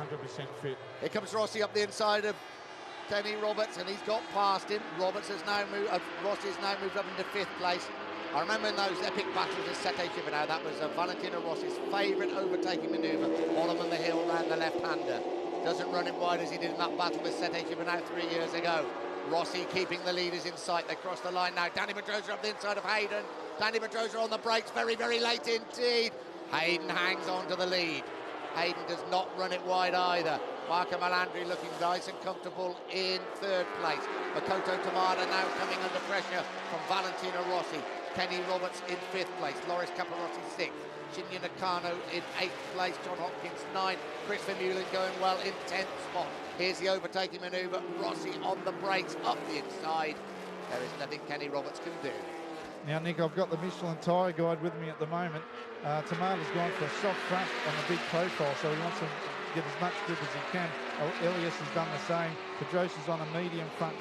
100% fit. Here comes Rossi up the inside of Kenny Roberts, and he's got past him. Roberts has now moved. Rossi has now moved up into 5th place. I remember in those epic battles at Sette Gibernau, that was Valentino Rossi's favourite overtaking manoeuvre, bottom of the hill round the left-hander. Doesn't run it wide as he did in that battle with Sette Gibernau 3 years ago. Rossi keeping the leaders in sight. They cross the line now. Danny Pedrosa up the inside of Hayden. Danny Pedrosa on the brakes, very, very late indeed. Hayden hangs on to the lead. Hayden does not run it wide either. Marco Malandri looking nice and comfortable in 3rd place. Makoto Tamada now coming under pressure from Valentino Rossi. Kenny Roberts in 5th place. Loris Capirossi 6th. Shinya Nakano in 8th place. John Hopkins 9th. Chris Vermeulen going well in 10th spot. Here's the overtaking manoeuvre. Rossi on the brakes up the inside. There is nothing Kenny Roberts can do. Now, Nick, I've got the Michelin tyre guide with me at the moment. Tamada's gone for a soft front on a big profile, so he wants to get as much grip as he can. Elias has done the same. Pedrosa's on a medium front,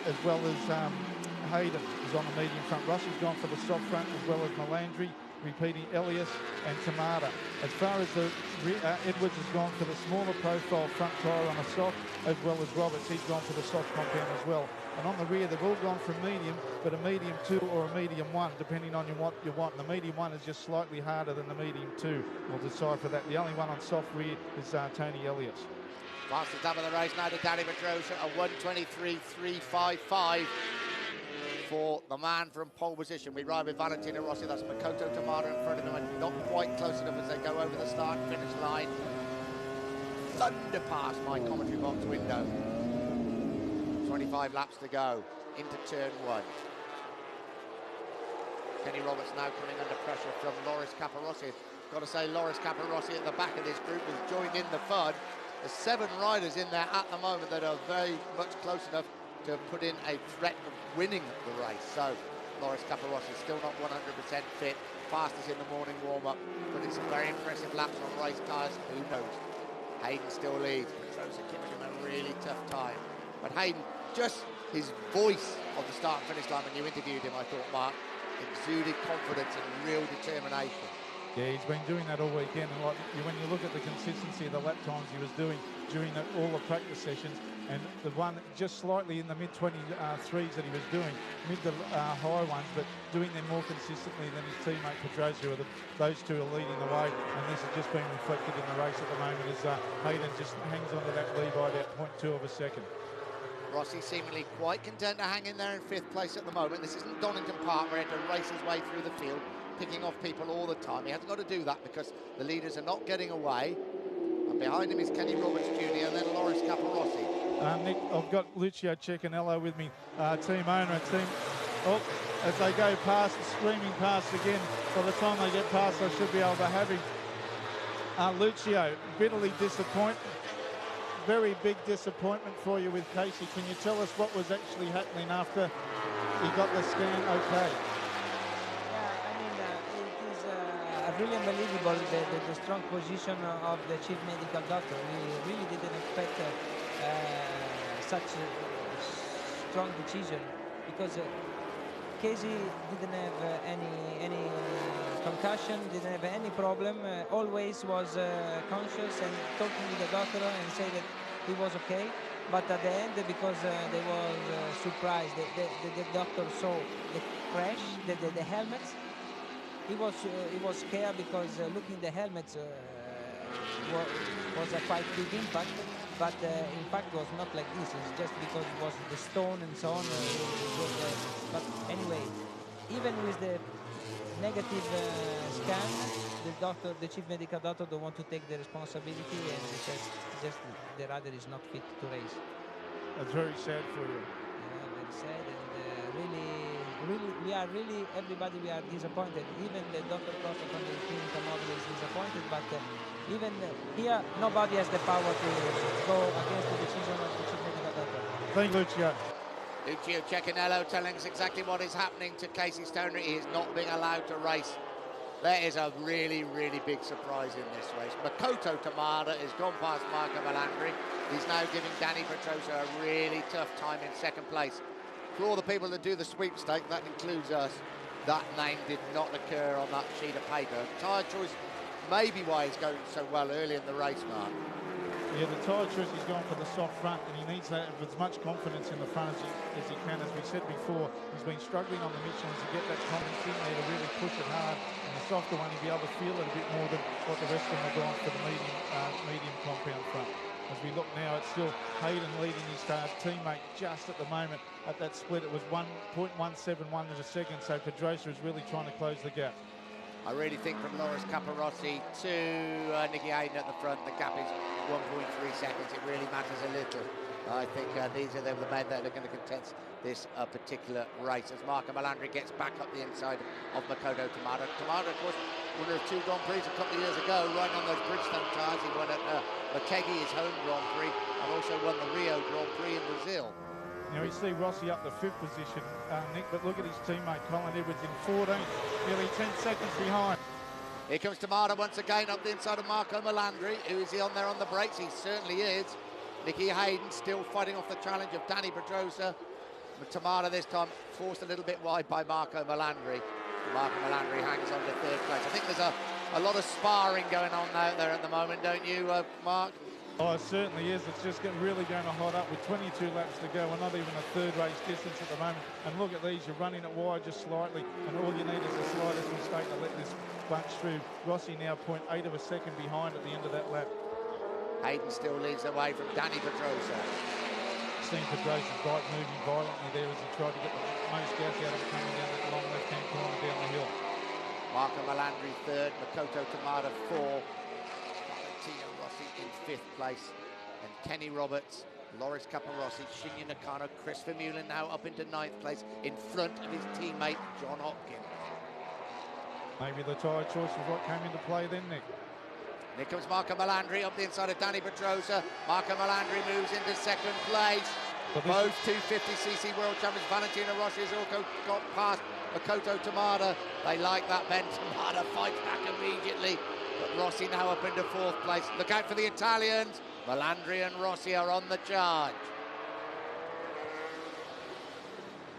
as well as Hayden is on a medium front. Rossi's gone for the soft front, as well as Melandri, repeating Elias and Tamada. As far as the Edwards has gone for the smaller profile front tyre on a soft, as well as Roberts, he's gone for the soft compound as well. And on the rear, they've all gone for medium, but a medium 2 or a medium 1, depending on what you want. And the medium 1 is just slightly harder than the medium 2. We'll decipher that. The only one on soft rear is Tony Elias. Fastest lap of the race now to Danny Pedrosa, a 1:23.355 for the man from pole position. We ride with Valentino Rossi. That's Makoto Tamada in front of him, and not quite close enough as they go over the start and finish line. Thunder past my commentary box window. 25 laps to go into turn 1. Kenny Roberts now coming under pressure from Loris Capirossi. Got to say, Loris Capirossi at the back of this group has joined in the fun. There's 7 riders in there at the moment that are very much close enough to put in a threat of winning the race. So Loris Capirossi still not 100% fit. Fastest in the morning warm-up, but it's some very impressive laps on race tyres. Who knows? Hayden still leads. Pedrosa giving him a really tough time. But Hayden, just his voice on the start and finish line when you interviewed him, I thought, Mark, exuded confidence and real determination. Yeah, he's been doing that all weekend. And like, when you look at the consistency of the lap times he was doing during all the practice sessions, and the one just slightly in the mid-23s that he was doing, mid to high ones, but doing them more consistently than his teammate Pedrosa. Those two are leading the way, and this has just been reflected in the race at the moment as Hayden just hangs on to that lead by about 0.2 of a second. Rossi seemingly quite content to hang in there in 5th place at the moment. This isn't Donington Park where he had to race his way through the field, picking off people all the time. He hasn't got to do that because the leaders are not getting away. And behind him is Kenny Roberts Jr. and then Loris Capirossi. Nick, I've got Lucio Ceccanello with me, team owner and team. Oh, as they go past, screaming past again. By the time they get past, I should be able to have him. Lucio, bitterly disappointed. Very big disappointment for you with Casey. Can you tell us what was actually happening after he got the scan okay? Yeah, I mean, it is really unbelievable the strong position of the chief medical doctor. We really didn't expect such a strong decision because Casey didn't have any concussion, didn't have any problem, always was conscious and talking with the doctor and say that he was okay. But at the end, because they were surprised, the doctor saw the crash, the helmets. He was scared because looking at the helmets was a quite big impact. But in fact, it was not like this. It's just because it was the stone and so on. But anyway, even with the negative scan, the chief medical doctor don't want to take the responsibility and he says just the rider is not fit to race. That's very sad for you. Yeah, very sad, and everybody we are disappointed. Even the Dr. Costa from the clinical model is disappointed, but even here nobody has the power to go against the decision of the chief medical doctor. Thank you, Lucio. Lucio Ceccanello telling us exactly what is happening to Casey Stoner. He is not being allowed to race. There is a really, really big surprise in this race. Makoto Tamada has gone past Marco Melandri. He's now giving Danny Pedrosa a really tough time in 2nd place. For all the people that do the sweepstake, that includes us, that name did not occur on that sheet of paper. Tyre choice may be why he's going so well early in the race, Mark. Yeah, the tyre choice, he's gone for the soft front, and he needs that with as much confidence in the front as he can. As we said before, he's been struggling on the Michelin to get that confidence in there to really push it hard. And the softer one, he'll be able to feel it a bit more than what the rest of them are going for the medium compound front. As we look now, it's still Hayden leading his teammate just at the moment. At that split, it was 1.171 in a second, so Pedrosa is really trying to close the gap. I really think from Loris Capirossi to Nicky Hayden at the front, the gap is 1.3 seconds. It really matters a little. I think these are the men that are going to contest this particular race as Marco Melandri gets back up the inside of Makoto Tamada. Tamada, of course, winner of 2 Grand Prix a couple of years ago, riding on those Bridgestone tyres. He won at Motegi, his home Grand Prix, and also won the Rio Grand Prix in Brazil. Now we see Rossi up the 5th position, Nick, but look at his teammate Colin Edwards in 14th, nearly 10 seconds behind. Here comes Tamada once again up the inside of Marco Melandri. Who is he on there on the brakes? He certainly is. Nicky Hayden still fighting off the challenge of Danny Pedrosa. But Tamada this time forced a little bit wide by Marco Melandri. Marco Melandri hangs on to 3rd place. I think there's a lot of sparring going on out there at the moment, don't you, Mark? Oh, it certainly is. It's just really going to hot up with 22 laps to go. We're not even a 3rd race distance at the moment. And look at these, you're running it wide just slightly, and all you need is a slightest mistake to let this bunch through. Rossi now 0.8 of a second behind at the end of that lap. Hayden still leads the way from Danny Pedrosa. Seen Pedrosa's bike moving violently there as he tried to get the most gas out of it coming down that long left-hand corner down the hill. Marco Melandri 3rd, Makoto Tamada 4th. In 5th place, and Kenny Roberts, Loris Capirossi, Shinya Nakano, Chris Vermeulen now up into 9th place in front of his teammate John Hopkins. Maybe the tyre choice was what came into play then, Nick. Here comes Marco Melandri up the inside of Danny Pedrosa. Marco Melandri moves into 2nd place. Both 250cc world champions, Valentino Rossi has also got past Makoto Tamada. They like that, Ben. Tamada fights back immediately. But Rossi now up into 4th place. Look out for the Italians. Melandri and Rossi are on the charge.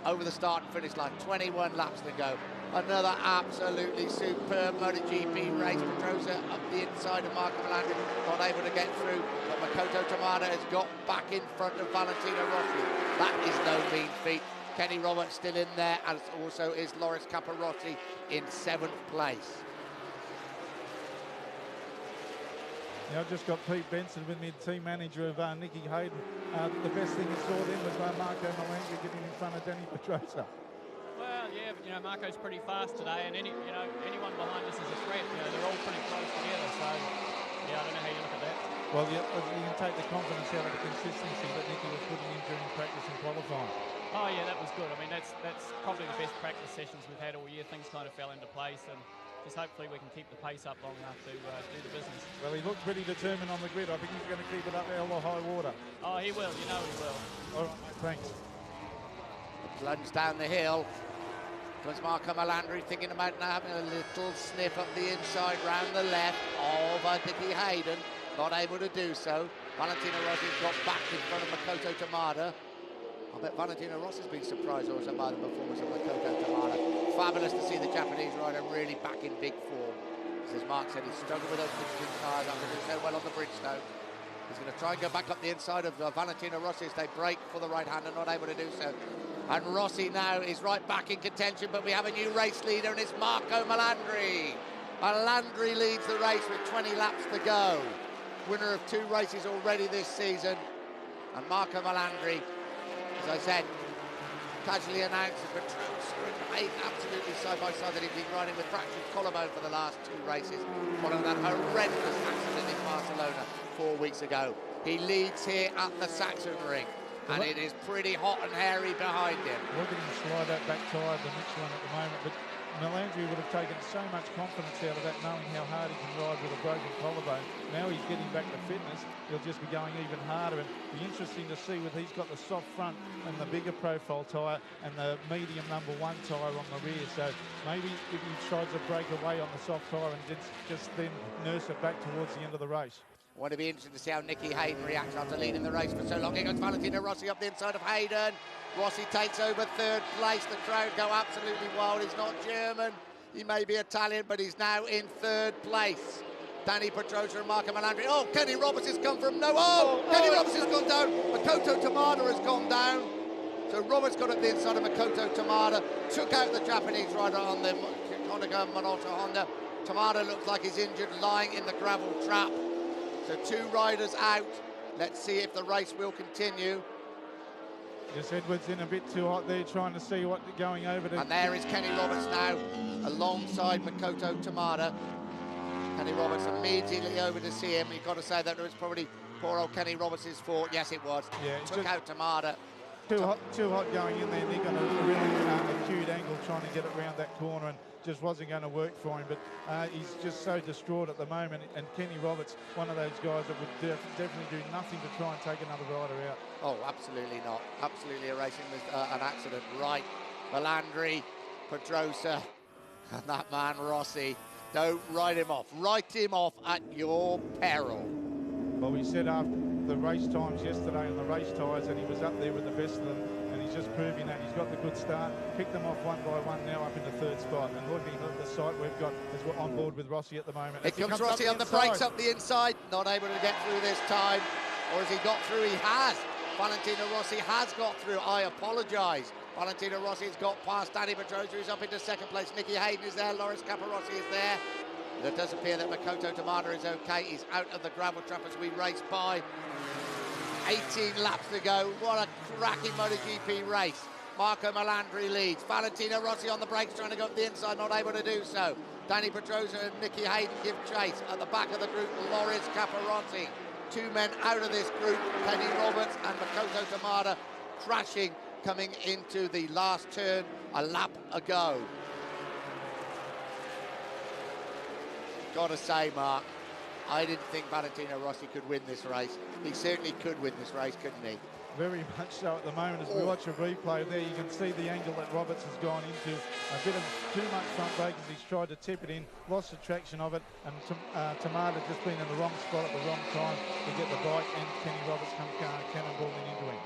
Over the start and finish line, 21 laps to go. Another absolutely superb MotoGP race. Pedrosa up the inside of Marco Melandri, not able to get through. But Makoto Tamada has got back in front of Valentino Rossi. That is no mean feat. Kenny Roberts still in there, as also is Loris Capirossi in 7th place. Now, I've just got Pete Benson with me, the team manager of Nicky Hayden. The best thing you saw then was Marco Melandri getting in front of Danny Pedrosa. Well, yeah, but, Marco's pretty fast today, and anyone behind us is a threat. They're all pretty close together, so, yeah, I don't know how you look at that. Well, you can take the confidence out of the consistency that Nicky was putting in during practice and qualifying. Oh, yeah, that was good. I mean, that's probably the best practice sessions we've had all year. Things kind of fell into place, and just hopefully we can keep the pace up long enough to do the business. Well, he looked pretty determined on the grid. I think he's going to keep it up there all the high water. Oh, he will. He will. All right, mate, thanks. Plunge down the hill. Comes Marco Melandri thinking about now having a little sniff up the inside round the left of Nicky Hayden. Not able to do so. Valentino Rossi's got back in front of Makoto Tamada. I bet Valentino Rossi's been surprised also by the performance of Makoto Tamada. Fabulous to see the Japanese rider really back in big form. As Mark said, he's struggled with those Bridgestone tyres after doing so well on the Bridgestone. He's going to try and go back up the inside of Valentino Rossi as they break for the right-hander, not able to do so. And Rossi now is right back in contention, but we have a new race leader, and it's Marco Melandri. Melandri leads the race with 20 laps to go. Winner of 2 races already this season. And Marco Melandri, as I said, casually announced that Pedrosa and Hayden absolutely side by side, that he'd been riding with fractured collarbone for the last 2 races, following that horrendous accident in Barcelona 4 weeks ago. He leads here at the Sachsenring, and it is pretty hot and hairy behind him. Look at him slide that back tyre, the Michelin at the moment, but Melandri would have taken so much confidence out of that, knowing how hard he can ride with a broken collarbone. Now he's getting back to fitness. He'll just be going even harder, and be interesting to see whether he's got the soft front and the bigger profile tyre and the medium number 1 tyre on the rear. So maybe if he tries to break away on the soft tyre and just then nurse it back towards the end of the race. I want to be interested to see how Nicky Hayden reacts after leading the race for so long. Here goes Valentino Rossi up the inside of Hayden. Rossi takes over 3rd place. The crowd go absolutely wild. He's not German. He may be Italian, but he's now in 3rd place. Danny Pedrosa and Marco Melandri. Oh, Kenny Roberts has come from no. Oh, Kenny Roberts has gone down. Makoto Tamada has gone down. So Roberts got at the inside of Makoto Tamada, took out the Japanese rider on the Konica Minolta Honda. Tamada looks like he's injured, lying in the gravel trap. So 2 riders out. Let's see if the race will continue. Yes, Edwards in a bit too hot there, trying to see what going over to. And there is Kenny Roberts now, alongside Makoto Tamada. Kenny Roberts immediately over to see him. You've got to say that it was probably poor old Kenny Roberts' fault. Yes, it was. Yeah, took out Tamada. Too hot going in there. Nick on a really acute angle, trying to get it around that corner, and just wasn't going to work for him. But he's just so distraught at the moment. And Kenny Roberts, one of those guys that would definitely do nothing to try and take another rider out. Oh, absolutely not. Absolutely erasing an accident. Right, Melandri, Pedrosa, and that man Rossi. Don't write him off. Write him off at your peril. Well, we said after the race times yesterday on the race tyres that he was up there with the best of them, and he's just proving that. He's got the good start, picked them off one by one, now up in the 3rd spot. And looking at the sight we've got is we're on board with Rossi at the moment. Here comes Rossi on the brakes up the inside, not able to get through this time. Or has he got through? He has. Valentino Rossi has got through. I apologise. Valentino Rossi has got past Danny Pedrosa, who's up into 2nd place. Nicky Hayden is there. Loris Capirossi is there. It does appear that Makoto Tamada is okay. He's out of the gravel trap as we race by. 18 laps to go. What a cracking MotoGP race. Marco Melandri leads. Valentino Rossi on the brakes, trying to go up the inside, not able to do so. Danny Pedrosa and Nicky Hayden give chase. At the back of the group, Loris Capirossi. 2 men out of this group, Kenny Roberts and Makoto Tamada, crashing coming into the last turn, a lap ago. Gotta say, Mark, I didn't think Valentino Rossi could win this race. He certainly could win this race, couldn't he? Very much so at the moment. As we watch a replay there, you can see the angle that Roberts has gone into. A bit of too much front brake as he's tried to tip it in, lost the traction of it, and Tamada just been in the wrong spot at the wrong time to get the bike, and Kenny Roberts come cannonballing into him.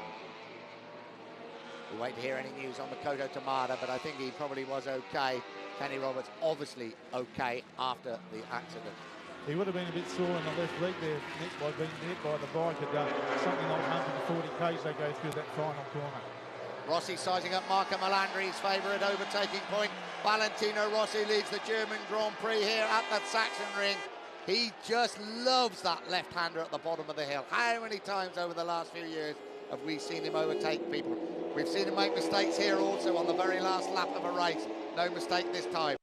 We'll wait to hear any news on Makoto Tamada, but I think he probably was okay. Kenny Roberts obviously okay after the accident. He would have been a bit sore in the left leg there, Nick, by being hit by the bike at something like 140 k's they go through that final corner. Rossi sizing up Marco Melandri's favourite overtaking point. Valentino Rossi leads the German Grand Prix here at the Saxon Ring. He just loves that left-hander at the bottom of the hill. How many times over the last few years have we seen him overtake people? We've seen him make mistakes here also on the very last lap of a race. No mistake this time.